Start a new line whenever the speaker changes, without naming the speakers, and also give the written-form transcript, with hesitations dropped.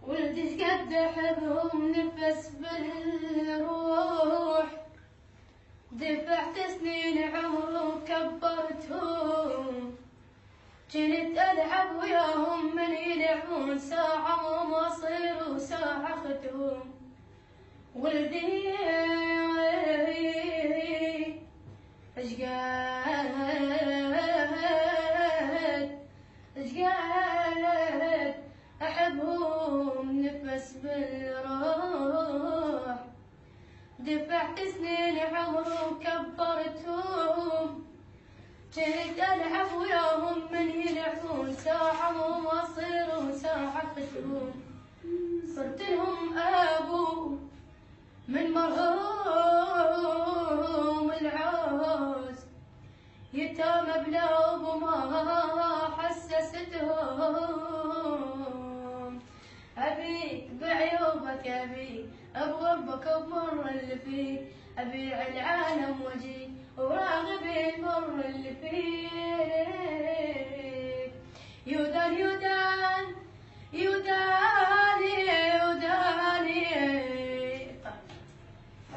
ولدي قد أحبهم نفس بالروح، دفعت سنين عمر وكبرتهم، جنت ألعب وياهم من يلعبون ساعة مصير وساعة ختهم. ولدي اشقد أحبهم نفس بالروح، دفعت سنين عمر وكبرتهم، جيت ألعب وياهم من يلعبون ساعة ومصير وساعة ختهم. صرت لهم أبو من مرهوم العوز، يتامى بلا أبو ما حسستهم. أبيك بعيوبك أبي بغربك بمر اللي فيه، أبيع العالم وجي وراغب المر اللي فيه.